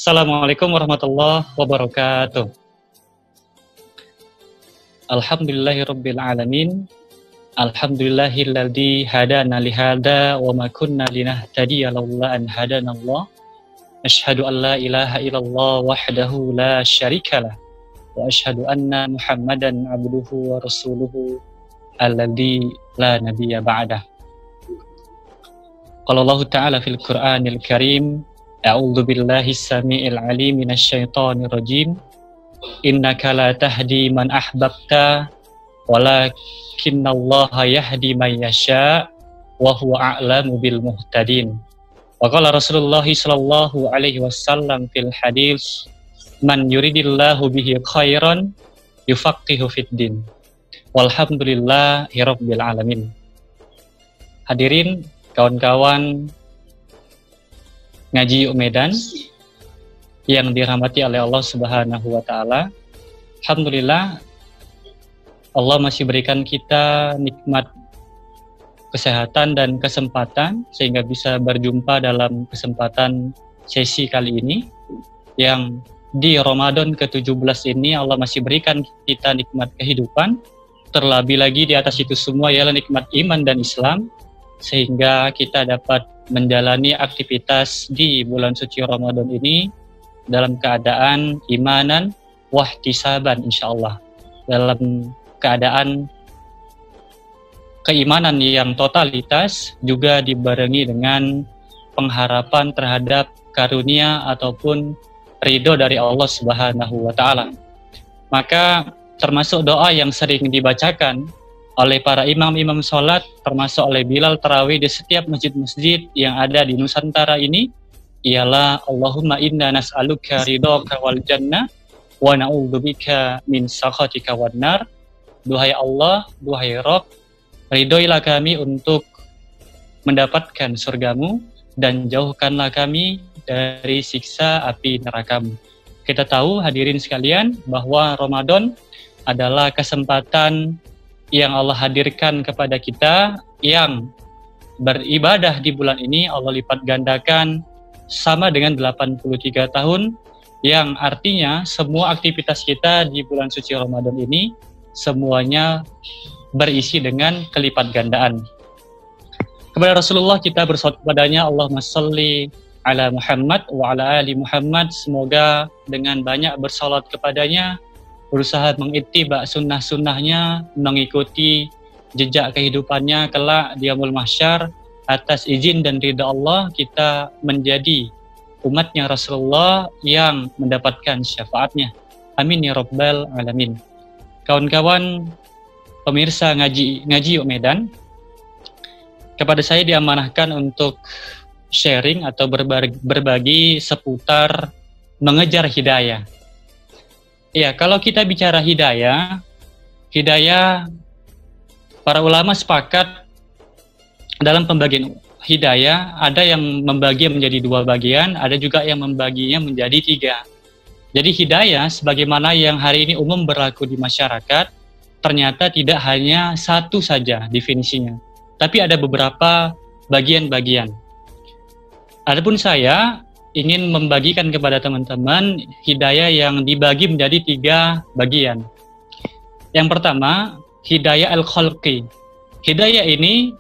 Assalamualaikum warahmatullahi wabarakatuh. Alhamdulillahirabbil alamin. Alhamdulillahilladzi hadana lihada wa ma kunna linahtadiya laula an hadanallah. Asyhadu an la ilaha illallah wahdahu la syarikalah wa asyhadu anna Muhammadan abduhu wa rasuluhu alladzi la nabiyya ba'dah. Qala Allah Ta'ala fil Qur'anil Karim, a'udzu billahi samii'il 'aliim minasyaitonir rajim. Innaka la tahdi man ahbabta walakinallaha yahdi man yasha wa huwa a'lamu bil muhtadin. Wa qala Rasulullah sallallahu alaihi wasallam fil hadits, man yuridillahu bihi khairan yufaqihu fid din. Walhamdulillahi rabbil alamin. Hadirin kawan-kawan Ngaji Yuk Medan yang dirahmati oleh Allah Subhanahu wa taala. Alhamdulillah Allah masih berikan kita nikmat kesehatan dan kesempatan sehingga bisa berjumpa dalam kesempatan sesi kali ini, yang di Ramadan ke-17 ini Allah masih berikan kita nikmat kehidupan. Terlebih lagi di atas itu semua ialah nikmat iman dan Islam, sehingga kita dapat menjalani aktivitas di bulan suci Ramadan ini dalam keadaan imanan wahtisaban, insyaallah, dalam keadaan keimanan yang totalitas, juga dibarengi dengan pengharapan terhadap karunia ataupun ridho dari Allah Subhanahu wa taala. Maka termasuk doa yang sering dibacakan oleh para imam-imam sholat, termasuk oleh Bilal tarawih di setiap masjid-masjid yang ada di Nusantara ini, ialah Allahumma inna nas'aluka ridhaka wal jannah wa na'udzubika min sakhatika wan nar. Duhai Allah, duhai Rabb, ridhoilah kami untuk mendapatkan surgamu dan jauhkanlah kami dari siksa api nerakamu. Kita tahu hadirin sekalian bahwa Ramadan adalah kesempatan yang Allah hadirkan kepada kita, yang beribadah di bulan ini Allah lipat gandakan sama dengan 83 tahun, yang artinya semua aktivitas kita di bulan suci Ramadan ini semuanya berisi dengan kelipat gandaan. Kepada Rasulullah kita bersolawat kepadanya, Allahumma sholli ala Muhammad wa ala ali Muhammad. Semoga dengan banyak bersolawat kepadanya, berusaha mengittiba sunnah-sunnahnya, mengikuti jejak kehidupannya kelak di yaumul mahsyar, atas izin dan ridha Allah kita menjadi umatnya Rasulullah yang mendapatkan syafaatnya. Amin ya rabbal alamin. Kawan-kawan pemirsa Ngaji Yuk Medan, kepada saya diamanahkan untuk sharing atau berbagi seputar mengejar hidayah. Ya, kalau kita bicara hidayah, para ulama sepakat dalam pembagian hidayah, ada yang membagi menjadi 2 bagian, ada juga yang membaginya menjadi 3. Jadi hidayah sebagaimana yang hari ini umum berlaku di masyarakat, ternyata tidak hanya satu saja definisinya, tapi ada beberapa bagian-bagian. Adapun saya ingin membagikan kepada teman-teman hidayah yang dibagi menjadi 3 bagian. Yang pertama, hidayah al-khalqi. Hidayah ini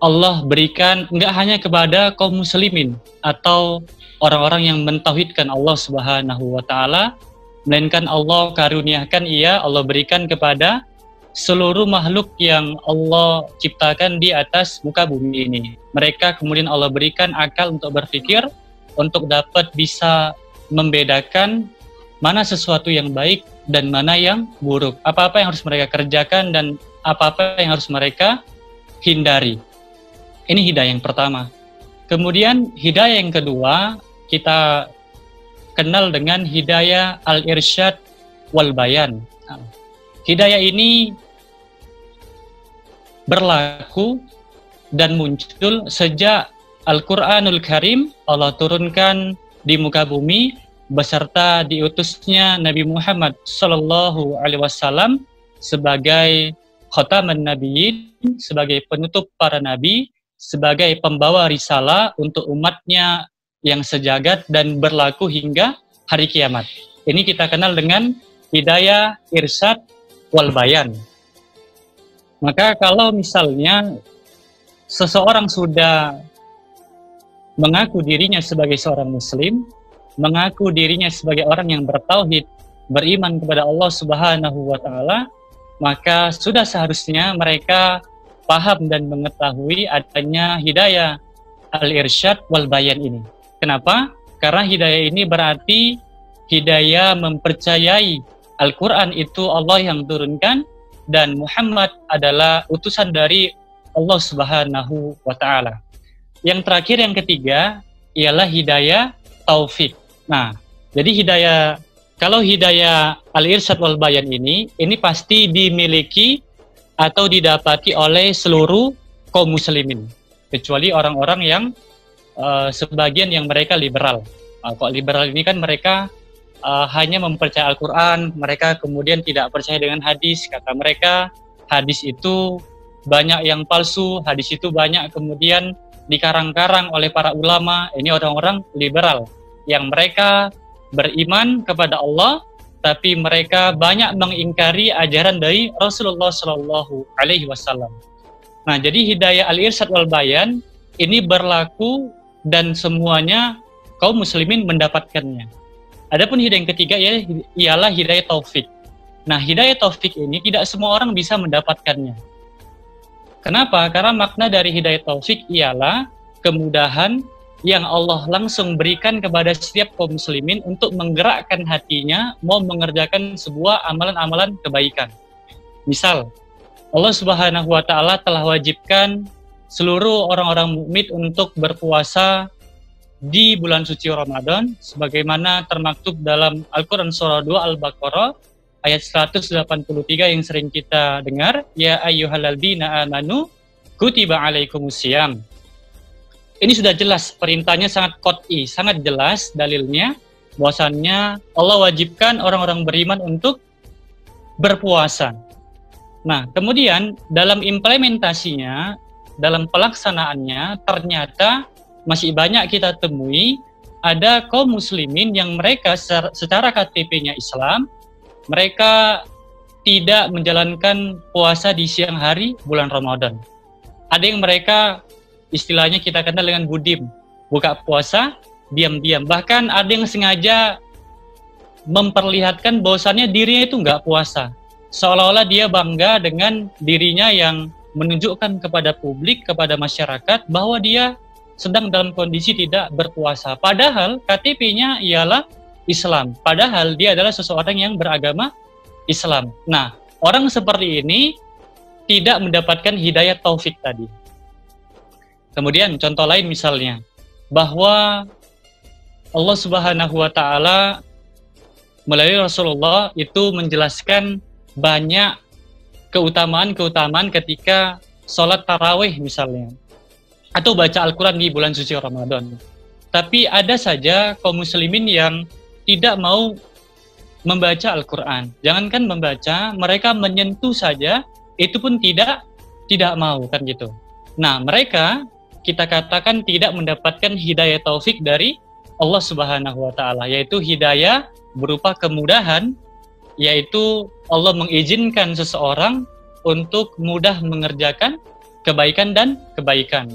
Allah berikan enggak hanya kepada kaum muslimin atau orang-orang yang mentauhidkan Allah Subhanahu wa taala, melainkan Allah karuniakan Allah berikan kepada seluruh makhluk yang Allah ciptakan di atas muka bumi ini. Mereka kemudian Allah berikan akal untuk berpikir, untuk dapat bisa membedakan mana sesuatu yang baik dan mana yang buruk, apa-apa yang harus mereka kerjakan dan apa-apa yang harus mereka hindari. Ini hidayah yang pertama. Kemudian hidayah yang kedua kita kenal dengan hidayah al-irsyad wal bayan. Hidayah ini berlaku dan muncul sejak Al-Quranul Karim Allah turunkan di muka bumi beserta diutusnya Nabi Muhammad Sallallahu Alaihi Wasallam sebagai khataman nabiyyin, sebagai penutup para nabi, sebagai pembawa risalah untuk umatnya yang sejagat dan berlaku hingga hari kiamat. Ini kita kenal dengan hidayah irsyad wal bayan. Maka kalau misalnya seseorang sudah mengaku dirinya sebagai seorang muslim, mengaku dirinya sebagai orang yang bertauhid, beriman kepada Allah Subhanahu wa taala, maka sudah seharusnya mereka paham dan mengetahui adanya hidayah al-irsyad wal bayan ini. Kenapa? Karena hidayah ini berarti hidayah mempercayai Al-Quran itu Allah yang turunkan dan Muhammad adalah utusan dari Allah Subhanahu wa taala. Yang terakhir, yang ketiga, ialah hidayah taufik. Nah, jadi kalau hidayah al-irsyad wal bayan ini pasti dimiliki atau didapati oleh seluruh kaum muslimin, kecuali orang-orang yang sebagian yang mereka liberal. Kok liberal ini kan mereka hanya mempercayai Al-Quran, mereka kemudian tidak percaya dengan hadis. Kata mereka, hadis itu banyak yang palsu, hadis itu banyak kemudian dikarang-karang oleh para ulama. Ini orang-orang liberal yang mereka beriman kepada Allah, tapi mereka banyak mengingkari ajaran dari Rasulullah Shallallahu Alaihi Wasallam. Nah, jadi hidayah al-irsyad wal bayan ini berlaku dan semuanya kaum muslimin mendapatkannya. Adapun hidayah yang ketiga ialah hidayah taufik. Nah, hidayah taufik ini tidak semua orang bisa mendapatkannya. Kenapa? Karena makna dari hidayah taufik ialah kemudahan yang Allah langsung berikan kepada setiap kaum muslimin untuk menggerakkan hatinya mau mengerjakan sebuah amalan-amalan kebaikan. Misal, Allah Subhanahu wa taala telah wajibkan seluruh orang-orang mukmin untuk berpuasa di bulan suci Ramadan sebagaimana termaktub dalam Al-Qur'an surah 2 Al-Baqarah ayat 183 yang sering kita dengar, ya ayyuhalladzina amanu kutiba alaikumusiyam. Ini sudah jelas, perintahnya sangat qat'i, sangat jelas dalilnya bahwasannya Allah wajibkan orang-orang beriman untuk berpuasa. Nah, kemudian dalam implementasinya, dalam pelaksanaannya ternyata masih banyak kita temui ada kaum muslimin yang mereka secara KTP-nya Islam, mereka tidak menjalankan puasa di siang hari bulan Ramadan. Ada yang mereka istilahnya kita kenal dengan budim, buka puasa diam-diam. Bahkan ada yang sengaja memperlihatkan bahwasannya dirinya itu nggak puasa. Seolah-olah dia bangga dengan dirinya yang menunjukkan kepada publik, kepada masyarakat bahwa dia sedang dalam kondisi tidak berpuasa. Padahal KTP-nya ialah Islam. Padahal dia adalah seseorang yang beragama Islam. Nah, orang seperti ini tidak mendapatkan hidayah taufik tadi. Kemudian contoh lain misalnya, bahwa Allah Subhanahu wa taala melalui Rasulullah itu menjelaskan banyak keutamaan-keutamaan ketika sholat tarawih misalnya, atau baca Al-Quran di bulan suci Ramadan. Tapi ada saja kaum muslimin yang tidak mau membaca Al-Quran. Jangankan membaca, mereka menyentuh saja, itu pun tidak mau kan gitu. Nah, mereka kita katakan tidak mendapatkan hidayah taufik dari Allah Subhanahu wa taala, yaitu hidayah berupa kemudahan, yaitu Allah mengizinkan seseorang untuk mudah mengerjakan kebaikan dan kebaikan.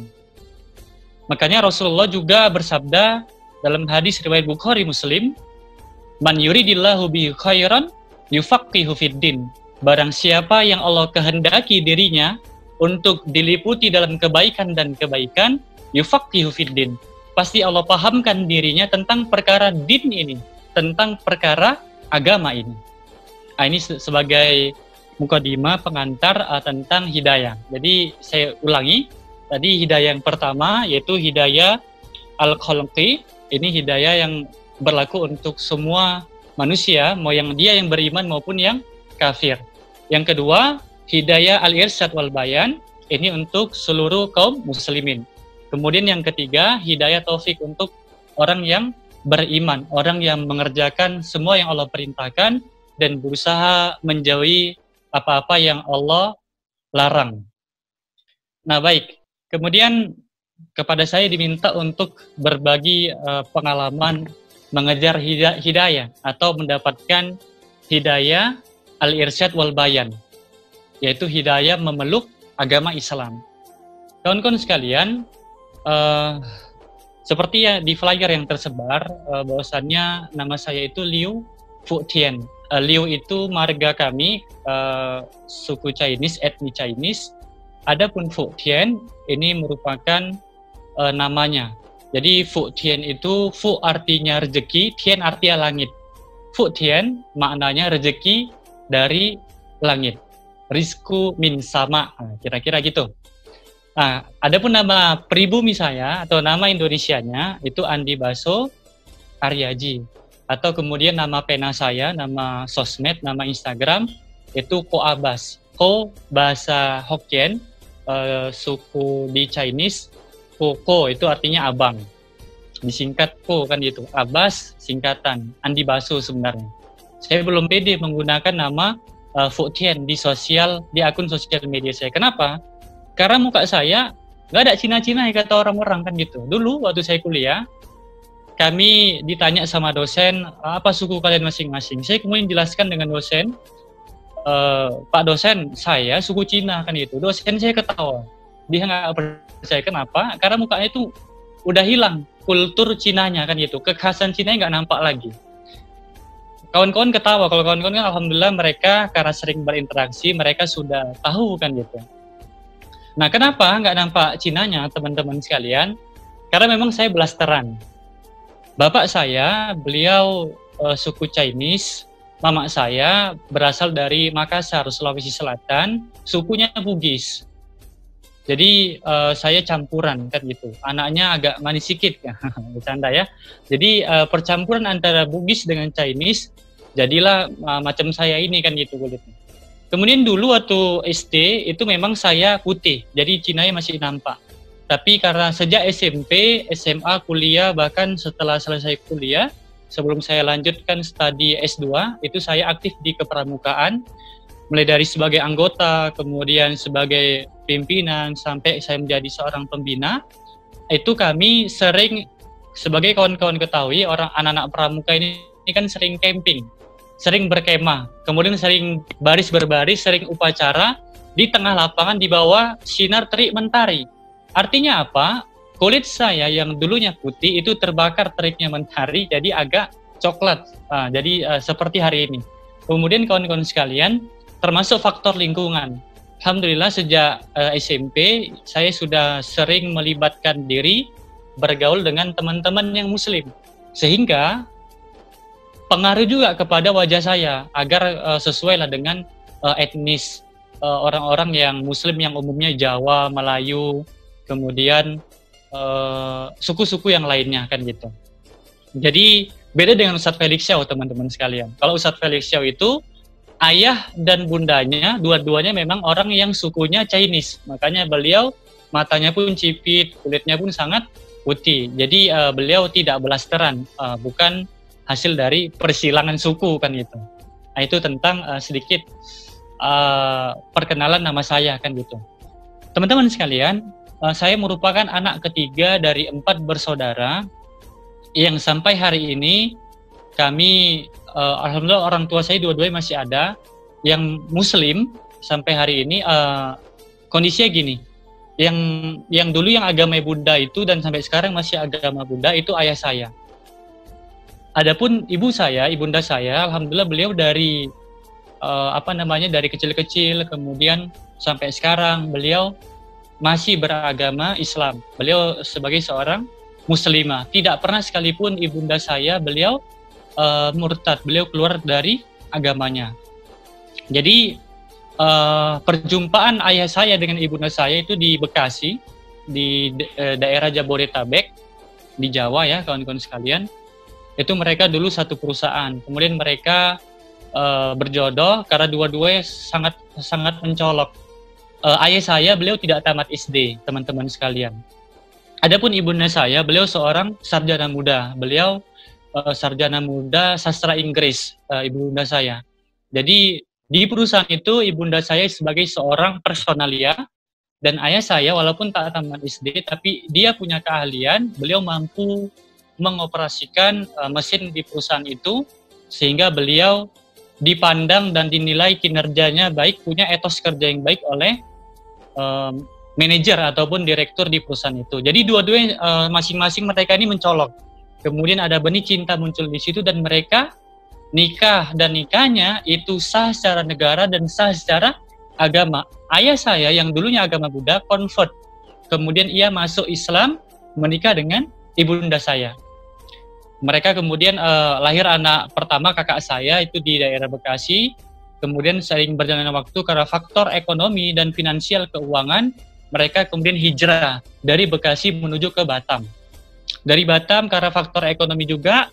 Makanya Rasulullah juga bersabda dalam hadis riwayat Bukhari Muslim, man yuridillahu bihi khairan yufaqihu fiddin. Barang siapa yang Allah kehendaki dirinya untuk diliputi dalam kebaikan dan kebaikan, yufaqihu fiddin. Pasti Allah pahamkan dirinya tentang perkara din ini, tentang perkara agama ini. Ini sebagai mukadimah pengantar tentang hidayah. Jadi saya ulangi, tadi hidayah yang pertama yaitu hidayah al-khalqi. Ini hidayah yang berlaku untuk semua manusia, mau yang dia yang beriman maupun yang kafir. Yang kedua, hidayah al-irsyad wal bayan. Ini untuk seluruh kaum muslimin. Kemudian yang ketiga, hidayah taufik untuk orang yang beriman, orang yang mengerjakan semua yang Allah perintahkan dan berusaha menjauhi apa-apa yang Allah larang. Nah, baik. Kemudian kepada saya diminta untuk berbagi pengalaman mengejar hidayah atau mendapatkan hidayah al-irsyad wal bayan, yaitu hidayah memeluk agama Islam. Kawan-kawan sekalian, seperti ya di flyer yang tersebar, bahwasannya nama saya itu Liu Fuqian. Liu itu marga kami, suku Chinese, etnis Chinese. Adapun Fuqian ini merupakan namanya. Jadi Fuqian itu Fu artinya rezeki, Tian artinya langit. Fuqian maknanya rezeki dari langit. Rizku min sama, kira-kira gitu. Nah, adapun nama pribumi saya atau nama Indonesianya itu Andi Baso Aryaji, atau kemudian nama pena saya, nama sosmed, nama Instagram itu Ko Abbas. Ko bahasa Hokkien, suku di Chinese, Ko itu artinya abang, disingkat Ko kan gitu. Abbas singkatan Andi Baso sebenarnya. Saya belum pede menggunakan nama Fuqian di akun sosial media saya. Kenapa? Karena muka saya nggak ada Cina-Cina ya kata orang-orang kan gitu. Dulu waktu saya kuliah, kami ditanya sama dosen, apa suku kalian masing-masing. Saya kemudian jelaskan dengan dosen, Pak dosen, saya suku Cina kan gitu. Dosen saya ketawa. Dia nggak percaya, kenapa? Karena mukanya itu udah hilang kultur Cinanya kan gitu. Kekhasan Cinanya nggak nampak lagi. Kawan-kawan ketawa. Kalau kawan-kawan kan alhamdulillah mereka karena sering berinteraksi, mereka sudah tahu kan gitu. Nah, kenapa nggak nampak Cinanya, teman-teman sekalian? Karena memang saya blasteran. Bapak saya, beliau suku Chinese, mama saya berasal dari Makassar, Sulawesi Selatan, sukunya Bugis. Jadi saya campuran kan gitu. Anaknya agak manis sedikit ya, bercanda ya. Jadi percampuran antara Bugis dengan Chinese, jadilah macam saya ini kan gitu kulitnya. Kemudian dulu waktu SD itu memang saya putih, jadi Cinanya masih nampak. Tapi karena sejak SMP, SMA, kuliah, bahkan setelah selesai kuliah, sebelum saya lanjutkan studi S2, itu saya aktif di kepramukaan, mulai dari sebagai anggota, kemudian sebagai pimpinan, sampai saya menjadi seorang pembina. Itu kami sering, sebagai kawan-kawan ketahui, orang anak-anak pramuka ini kan sering camping, sering berkemah, kemudian sering baris berbaris, sering upacara di tengah lapangan di bawah sinar terik mentari. Artinya apa? Kulit saya yang dulunya putih itu terbakar teriknya mentari jadi agak coklat. Jadi seperti hari ini. Kemudian kawan-kawan sekalian, termasuk faktor lingkungan. Alhamdulillah sejak SMP saya sudah sering melibatkan diri bergaul dengan teman-teman yang muslim. Sehingga pengaruh juga kepada wajah saya agar sesuai lah dengan etnis orang-orang yang muslim yang umumnya Jawa, Melayu, kemudian suku-suku yang lainnya kan gitu. Jadi beda dengan Ustadz Felix Xiao teman-teman sekalian. Kalau Ustadz Felix Xiao itu ayah dan bundanya dua-duanya memang orang yang sukunya Chinese. Makanya beliau matanya pun cipit, kulitnya pun sangat putih. Jadi beliau tidak blasteran, bukan hasil dari persilangan suku kan gitu. Nah, itu tentang sedikit perkenalan nama saya kan gitu. Teman-teman sekalian, saya merupakan anak ketiga dari 4 bersaudara yang sampai hari ini kami alhamdulillah orang tua saya dua-duanya masih ada yang muslim sampai hari ini. Kondisinya gini, yang dulu yang agama Buddha itu dan sampai sekarang masih agama Buddha itu ayah saya. Adapun ibunda saya, alhamdulillah beliau dari dari kecil-kecil kemudian sampai sekarang beliau masih beragama Islam. Beliau sebagai seorang muslimah, tidak pernah sekalipun ibunda saya beliau murtad, beliau keluar dari agamanya. Jadi perjumpaan ayah saya dengan ibunda saya itu di Bekasi, di daerah Jabodetabek, di Jawa ya kawan-kawan sekalian. Itu mereka dulu satu perusahaan, kemudian mereka berjodoh karena dua-duanya sangat mencolok. Ayah saya beliau tidak tamat SD, teman-teman sekalian. Adapun ibunda saya, beliau seorang sarjana muda. Beliau sarjana muda sastra Inggris, ibunda saya. Jadi di perusahaan itu ibunda saya sebagai seorang personalia dan ayah saya walaupun tak tamat SD tapi dia punya keahlian, beliau mampu mengoperasikan mesin di perusahaan itu, sehingga beliau dipandang dan dinilai kinerjanya baik, punya etos kerja yang baik oleh manajer ataupun direktur di perusahaan itu. Jadi dua-duanya masing-masing mereka ini mencolok. Kemudian ada benih cinta muncul di situ dan mereka nikah, dan nikahnya itu sah secara negara dan sah secara agama. Ayah saya yang dulunya agama Buddha convert, kemudian ia masuk Islam, menikah dengan ibunda saya. Mereka kemudian lahir anak pertama kakak saya itu di daerah Bekasi. Kemudian seiring berjalannya waktu karena faktor ekonomi dan finansial keuangan, mereka kemudian hijrah dari Bekasi menuju ke Batam. Dari Batam karena faktor ekonomi juga,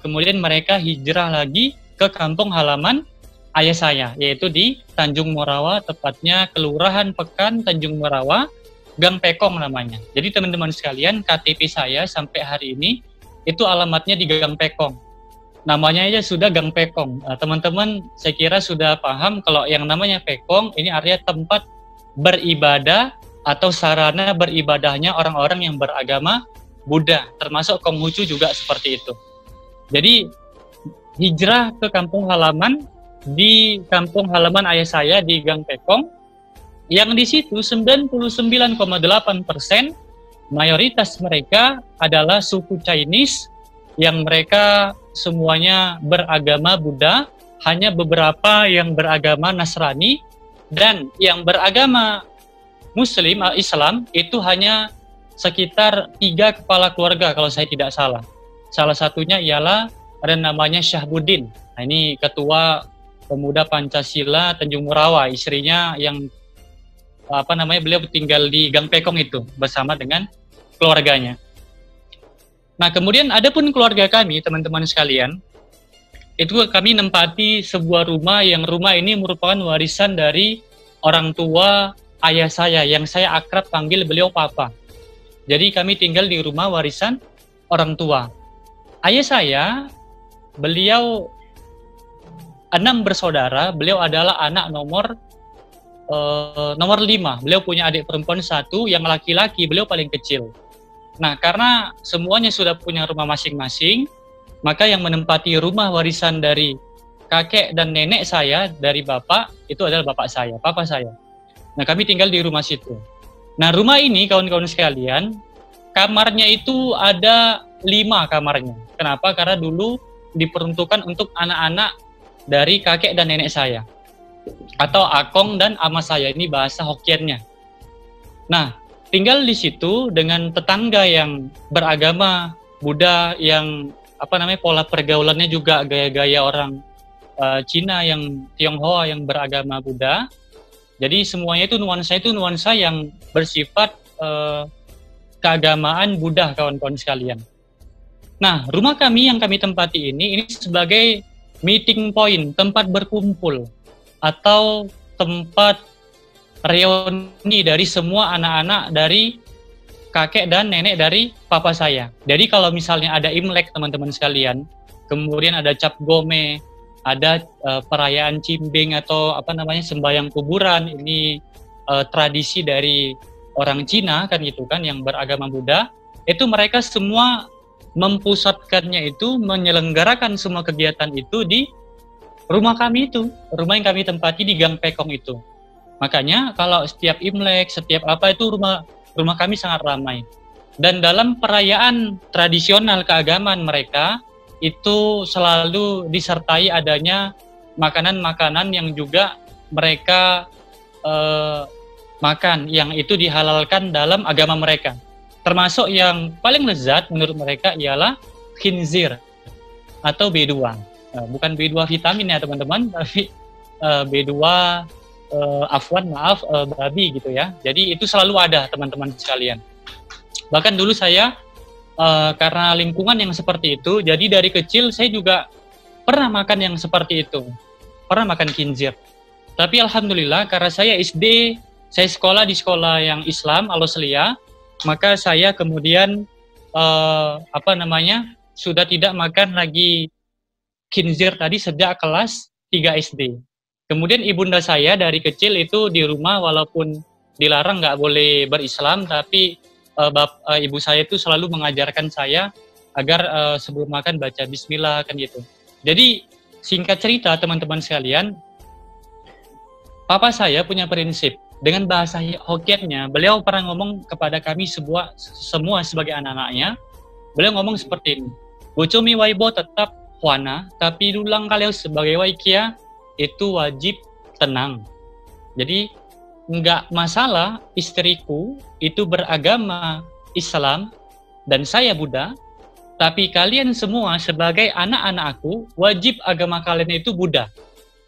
kemudian mereka hijrah lagi ke kampung halaman ayah saya, yaitu di Tanjung Morawa, tepatnya Kelurahan Pekan, Tanjung Morawa, Gang Pekong namanya. Jadi teman-teman sekalian, KTP saya sampai hari ini itu alamatnya di Gang Pekong. Namanya aja sudah Gang Pekong. Teman-teman saya kira sudah paham kalau yang namanya Pekong ini artinya tempat beribadah atau sarana beribadahnya orang-orang yang beragama Buddha, termasuk Konghucu juga seperti itu. Jadi hijrah ke kampung halaman, di kampung halaman ayah saya di Gang Pekong, yang di situ 99,8% mayoritas mereka adalah suku Chinese yang mereka semuanya beragama Buddha, hanya beberapa yang beragama Nasrani, dan yang beragama Muslim, Islam itu hanya sekitar 3 kepala keluarga kalau saya tidak salah. Salah satunya ialah ada namanya Syahbuddin. Nah, ini ketua pemuda Pancasila Tanjung Morawa, istrinya yang beliau tinggal di Gang Pekong itu bersama dengan keluarganya. Nah, kemudian ada pun keluarga kami, teman-teman sekalian, itu kami nempati sebuah rumah yang rumah ini merupakan warisan dari orang tua ayah saya yang saya akrab panggil beliau papa. Jadi kami tinggal di rumah warisan orang tua. Ayah saya, beliau 6 bersaudara, beliau adalah anak nomor 5. Beliau punya adik perempuan 1, yang laki-laki beliau paling kecil. Nah, karena semuanya sudah punya rumah masing-masing, maka yang menempati rumah warisan dari kakek dan nenek saya, dari bapak, itu adalah bapak saya, papa saya. Nah, kami tinggal di rumah situ. Nah, rumah ini, kawan-kawan sekalian, kamarnya itu ada 5 kamarnya. Kenapa? Karena dulu diperuntukkan untuk anak-anak dari kakek dan nenek saya, atau akong dan ama saya, ini bahasa Hokkiennya. Nah, tinggal di situ dengan tetangga yang beragama Buddha, yang pola pergaulannya juga gaya-gaya orang Cina yang Tionghoa yang beragama Buddha. Jadi semuanya itu nuansa yang bersifat keagamaan Buddha, kawan-kawan sekalian. Nah, rumah kami yang kami tempati ini sebagai meeting point, tempat berkumpul atau tempat reuni dari semua anak-anak dari kakek dan nenek dari papa saya. Jadi kalau misalnya ada Imlek, teman-teman sekalian, kemudian ada Cap Gome, ada perayaan Cimbing atau sembahyang kuburan, ini tradisi dari orang Cina kan gitu kan yang beragama Buddha, itu mereka semua mempusatkannya itu, menyelenggarakan semua kegiatan itu di rumah kami itu, rumah yang kami tempati di Gang Pekong itu. Makanya kalau setiap Imlek, setiap apa itu rumah kami sangat ramai. Dan dalam perayaan tradisional keagamaan mereka itu selalu disertai adanya makanan-makanan yang juga mereka makan, yang itu dihalalkan dalam agama mereka. Termasuk yang paling lezat menurut mereka ialah khinzir atau B2. Bukan B2 vitamin ya teman-teman, tapi B2 babi gitu ya. Jadi itu selalu ada, teman-teman sekalian. Bahkan dulu saya karena lingkungan yang seperti itu, jadi dari kecil saya juga pernah makan yang seperti itu, pernah makan khinzir. Tapi alhamdulillah karena saya SD, saya sekolah di sekolah yang Islam Al-Wassliyah, maka saya kemudian sudah tidak makan lagi khinzir tadi sejak kelas 3 SD. Kemudian ibunda saya dari kecil itu di rumah walaupun dilarang nggak boleh berislam, tapi ibu saya itu selalu mengajarkan saya agar sebelum makan baca bismillah kan gitu. Jadi singkat cerita teman-teman sekalian, papa saya punya prinsip. Dengan bahasa Hokkiennya, beliau pernah ngomong kepada kami semua sebagai anak-anaknya, beliau ngomong seperti ini, Bucumi waibo tetap huana, tapi dulang kalian sebagai waikia itu wajib tenang. Jadi nggak masalah istriku itu beragama Islam dan saya Buddha, tapi kalian semua sebagai anak-anak aku wajib agama kalian itu Buddha.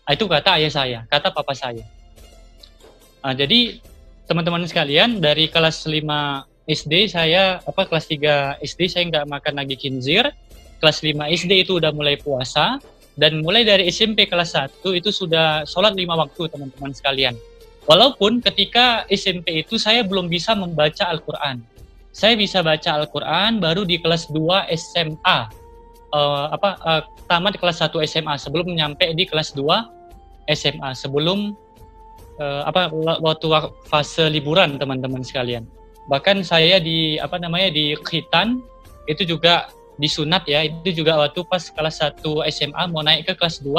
Itu kata ayah saya, kata papa saya. Jadi teman-teman sekalian, dari kelas 5 SD kelas 3 SD saya nggak makan lagi khinzir, kelas 5 SD itu udah mulai puasa, dan mulai dari SMP kelas 1 itu sudah sholat 5 waktu teman-teman sekalian. Walaupun ketika SMP itu saya belum bisa membaca Al-Quran. Saya bisa baca Al-Quran baru di kelas 2 SMA, tamat kelas 1 SMA, sebelum nyampe di kelas 2 SMA, sebelum waktu fase liburan teman-teman sekalian. Bahkan saya di khitan itu juga disunat ya, itu juga waktu pas kelas 1 SMA mau naik ke kelas 2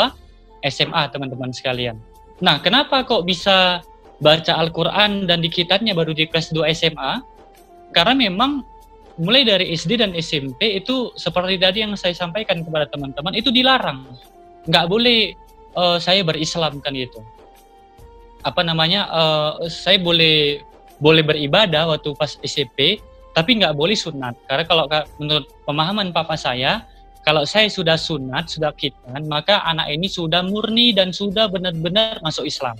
SMA teman-teman sekalian. Nah, kenapa kok bisa baca Al-Quran dan di khitannya baru di kelas 2 SMA? Karena memang mulai dari SD dan SMP itu seperti tadi yang saya sampaikan kepada teman-teman, itu dilarang. Nggak boleh saya berislam kan gitu. Saya boleh beribadah waktu pas SMP, tapi nggak boleh sunat. Karena kalau menurut pemahaman papa saya, kalau saya sudah sunat, sudah khitan, maka anak ini sudah murni dan sudah benar-benar masuk Islam.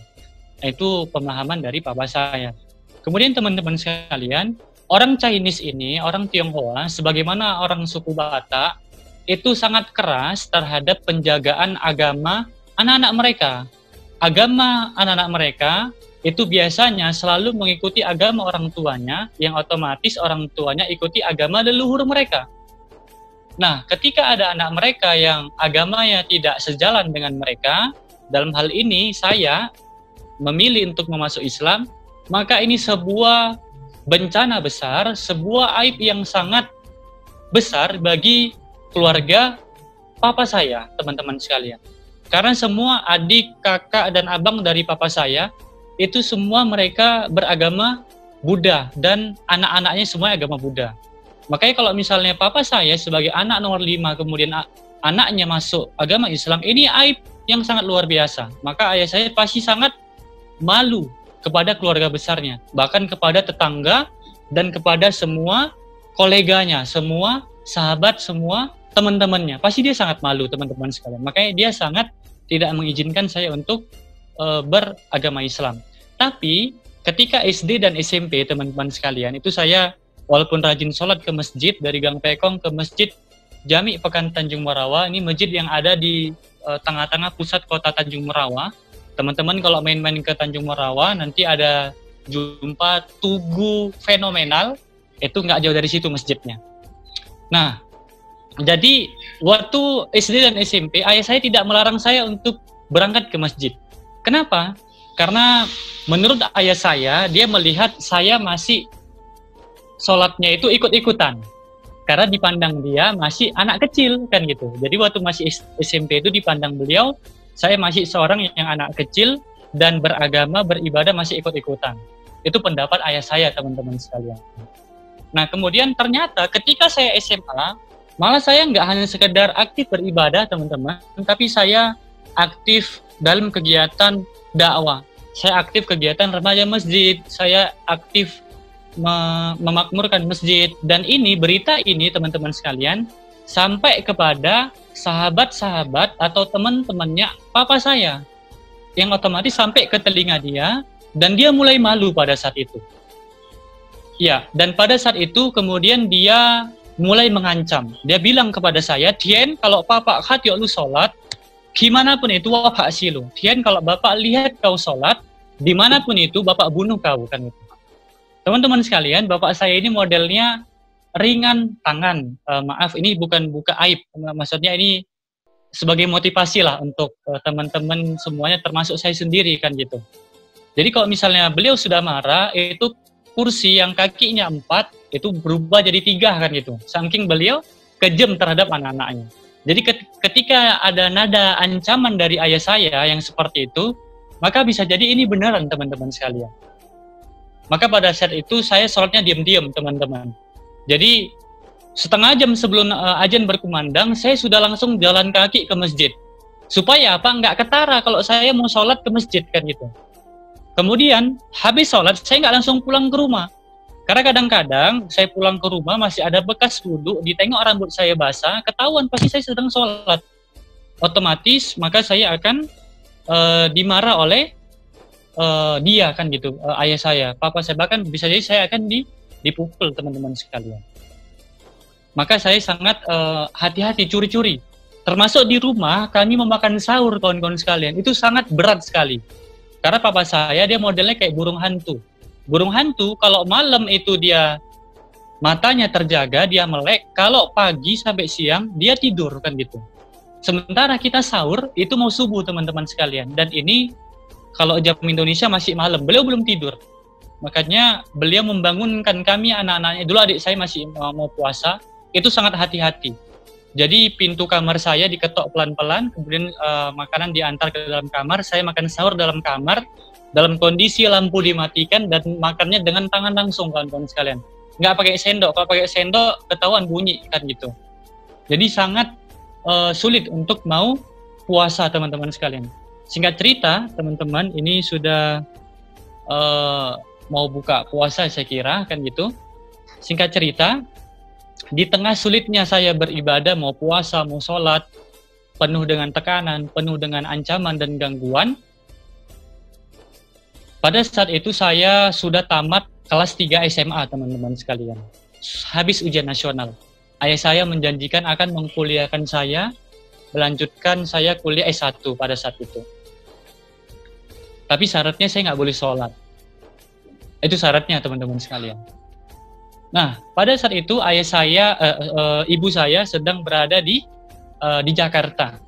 Itu pemahaman dari papa saya. Kemudian teman-teman sekalian, orang Chinese ini, orang Tionghoa, sebagaimana orang suku Batak, itu sangat keras terhadap penjagaan agama anak-anak mereka. Agama anak-anak mereka itu biasanya selalu mengikuti agama orang tuanya, yang otomatis orang tuanya ikuti agama leluhur mereka. Nah, ketika ada anak mereka yang agamanya tidak sejalan dengan mereka, dalam hal ini saya memilih untuk memasuk Islam, maka ini sebuah bencana besar, sebuah aib yang sangat besar bagi keluarga papa saya, teman-teman sekalian. Karena semua adik, kakak, dan abang dari papa saya, itu semua mereka beragama Buddha, dan anak-anaknya semua agama Buddha. Makanya kalau misalnya papa saya sebagai anak nomor 5, kemudian anaknya masuk agama Islam, ini aib yang sangat luar biasa. Maka ayah saya pasti sangat malu kepada keluarga besarnya, bahkan kepada tetangga, dan kepada semua koleganya, semua sahabat, semua teman-temannya. Pasti dia sangat malu, teman-teman sekalian. Makanya dia sangat tidak mengizinkan saya untuk beragama Islam. Tapi ketika SD dan SMP, teman-teman sekalian, itu saya walaupun rajin sholat ke masjid, dari Gang Pekong ke masjid Jami Pekan Tanjung Merawa. Ini masjid yang ada di tengah-tengah pusat kota Tanjung Merawa. Teman-teman kalau main-main ke Tanjung Merawa, nanti ada jumpa tugu fenomenal, itu nggak jauh dari situ masjidnya. Nah, jadi waktu SD dan SMP, ayah saya tidak melarang saya untuk berangkat ke masjid. Kenapa? Karena menurut ayah saya, dia melihat saya masih sholatnya itu ikut-ikutan. Karena dipandang dia masih anak kecil kan gitu. Jadi waktu masih SMP itu dipandang beliau, saya masih seorang yang anak kecil dan beragama, beribadah masih ikut-ikutan. Itu pendapat ayah saya, teman-teman sekalian. Nah, kemudian ternyata ketika saya SMA, malah saya nggak hanya sekedar aktif beribadah, teman-teman, tapi saya aktif dalam kegiatan dakwah. Saya aktif kegiatan remaja masjid, saya aktif memakmurkan masjid. Dan ini, berita ini, teman-teman sekalian, sampai kepada sahabat-sahabat atau teman-temannya papa saya, yang otomatis sampai ke telinga dia, dan dia mulai malu pada saat itu. Ya, dan pada saat itu kemudian dia mulai mengancam. Dia bilang kepada saya, Tien, kalau papa khat yuk lu sholat, gimana pun itu bapak silu. Tien, kalau bapak lihat kau sholat, dimanapun itu bapak bunuh kau, kan itu. Teman-teman sekalian, bapak saya ini modelnya ringan tangan. Maaf, ini bukan buka aib. Maksudnya ini sebagai motivasi lah untuk teman-teman semuanya, termasuk saya sendiri kan gitu. Jadi kalau misalnya beliau sudah marah, itu kursi yang kakinya 4 itu berubah jadi 3 kan gitu. Saking beliau kejam terhadap anak-anaknya. Jadi ketika ada nada ancaman dari ayah saya yang seperti itu, maka bisa jadi ini beneran teman-teman sekalian. Maka pada saat itu saya sholatnya diam-diam teman-teman. Jadi setengah jam sebelum azan berkumandang, saya sudah langsung jalan kaki ke masjid. Supaya apa? Nggak ketara kalau saya mau sholat ke masjid kan gitu. Kemudian habis sholat, saya nggak langsung pulang ke rumah. Karena kadang-kadang saya pulang ke rumah masih ada bekas wudhu, ditengok rambut saya basah, ketahuan pasti saya sedang sholat. Otomatis maka saya akan dimarah oleh dia kan gitu, ayah saya, papa saya, bahkan bisa jadi saya akan dipukul teman-teman sekalian. Maka saya sangat hati-hati curi-curi. Termasuk di rumah kami memakan sahur kawan-kawan sekalian, itu sangat berat sekali. Karena papa saya dia modelnya kayak burung hantu. Burung hantu kalau malam itu dia matanya terjaga, dia melek, kalau pagi sampai siang dia tidur kan gitu. Sementara kita sahur itu mau subuh teman-teman sekalian, dan ini kalau jam Indonesia masih malam, beliau belum tidur. Makanya beliau membangunkan kami anak-anaknya, dulu adik saya masih mau puasa, itu sangat hati-hati. Jadi pintu kamar saya diketok pelan-pelan, kemudian makanan diantar ke dalam kamar, saya makan sahur dalam kamar, dalam kondisi lampu dimatikan dan makannya dengan tangan langsung kawan-kawan sekalian. Nggak pakai sendok, kalau pakai sendok ketahuan bunyi kan gitu. Jadi sangat sulit untuk mau puasa teman-teman sekalian. Singkat cerita teman-teman, ini sudah mau buka puasa saya kira kan gitu. Singkat cerita, di tengah sulitnya saya beribadah, mau puasa, mau sholat, penuh dengan tekanan, penuh dengan ancaman dan gangguan. Pada saat itu saya sudah tamat kelas 3 SMA teman-teman sekalian. Habis ujian nasional. Ayah saya menjanjikan akan mengkuliahkan saya, melanjutkan saya kuliah S1 pada saat itu. Tapi syaratnya saya nggak boleh sholat. Itu syaratnya teman-teman sekalian. Nah, pada saat itu ayah saya, ibu saya sedang berada di Jakarta.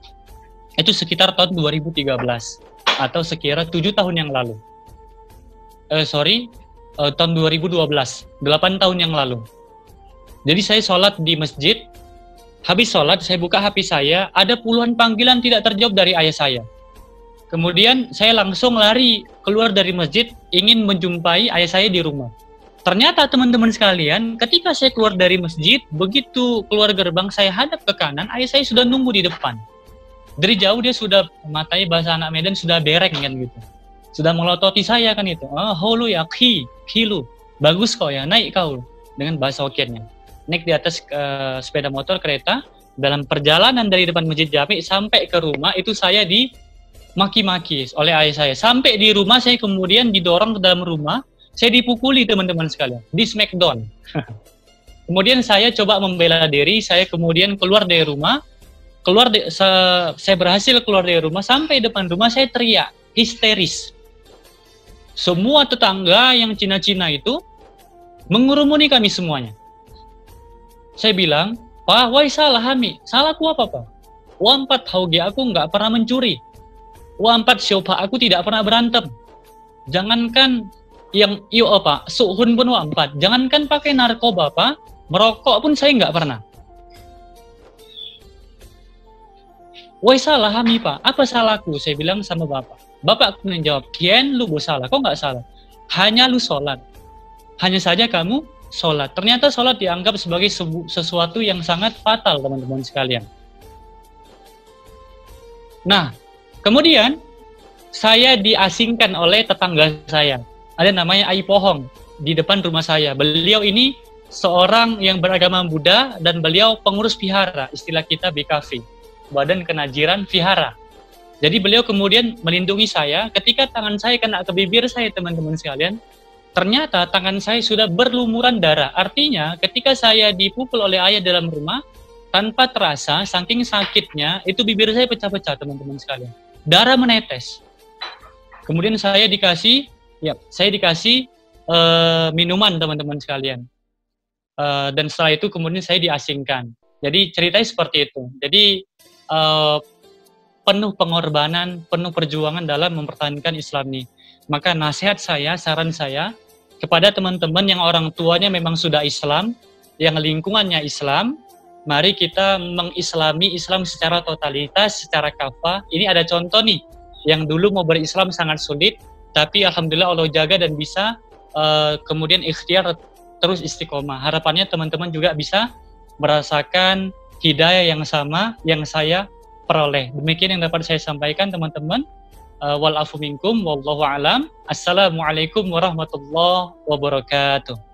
Itu sekitar tahun 2013 atau sekira 7 tahun yang lalu. Tahun 2012, 8 tahun yang lalu. Jadi saya sholat di masjid, habis sholat saya buka HP saya, ada puluhan panggilan tidak terjawab dari ayah saya. Kemudian saya langsung lari keluar dari masjid, ingin menjumpai ayah saya di rumah. Ternyata teman-teman sekalian, ketika saya keluar dari masjid, begitu keluar gerbang saya hadap ke kanan, ayah saya sudah nunggu di depan. Dari jauh dia sudah, matanya bahasa anak Medan sudah bereng kan gitu. Sudah melototi saya kan itu. Holu ya, kilu. Bagus kau ya, naik kau. Dengan bahasa Hokiannya. Naik di atas sepeda motor kereta. Dalam perjalanan dari depan Masjid Jami sampai ke rumah, itu saya dimaki-maki oleh ayah saya. Sampai di rumah, saya kemudian didorong ke dalam rumah. Saya dipukuli teman-teman sekalian. Di smackdown. Kemudian saya coba membela diri. Saya kemudian keluar dari rumah. Saya berhasil keluar dari rumah. Sampai depan rumah saya teriak. Histeris. Semua tetangga yang Cina-Cina itu mengurumuni kami semuanya. Saya bilang, Pak, wai salah kami. Salahku apa, Pak? Wampat hauge aku nggak pernah mencuri. Wampat siopa aku tidak pernah berantem. Jangankan yang Pak, suhun pun wampat. Jangankan pakai narkoba, Pak, merokok pun saya nggak pernah. Wai salah kami, Pak. Apa salahku? Saya bilang sama Bapak. Bapak kemudian jawab, Kian lu salah, kok nggak salah? Hanya lu sholat. Hanya saja kamu sholat. Ternyata sholat dianggap sebagai sesuatu yang sangat fatal, teman-teman sekalian. Nah, kemudian saya diasingkan oleh tetangga saya. Ada namanya Ai Pohong di depan rumah saya. Beliau ini seorang yang beragama Buddha dan beliau pengurus vihara, istilah kita BKV, Badan Kenajiran Vihara. Jadi beliau kemudian melindungi saya. Ketika tangan saya kena ke bibir saya, teman-teman sekalian, ternyata tangan saya sudah berlumuran darah. Artinya ketika saya dipukul oleh ayah dalam rumah, tanpa terasa, saking sakitnya, itu bibir saya pecah-pecah teman-teman sekalian. Darah menetes. Kemudian saya dikasih minuman teman-teman sekalian. Dan setelah itu kemudian saya diasingkan. Jadi ceritanya seperti itu. Jadi penuh pengorbanan, penuh perjuangan dalam mempertahankan Islam ini. Maka nasihat saya, saran saya kepada teman-teman yang orang tuanya memang sudah Islam, yang lingkungannya Islam, mari kita mengislami Islam secara totalitas, secara kafah. Ini ada contoh nih, yang dulu mau berislam sangat sulit, tapi alhamdulillah Allah jaga dan bisa kemudian ikhtiar terus istiqomah. Harapannya teman-teman juga bisa merasakan hidayah yang sama yang saya peroleh. Demikian yang dapat saya sampaikan teman-teman. Wal afu minkum wallahu alam. Assalamualaikum warahmatullahi wabarakatuh.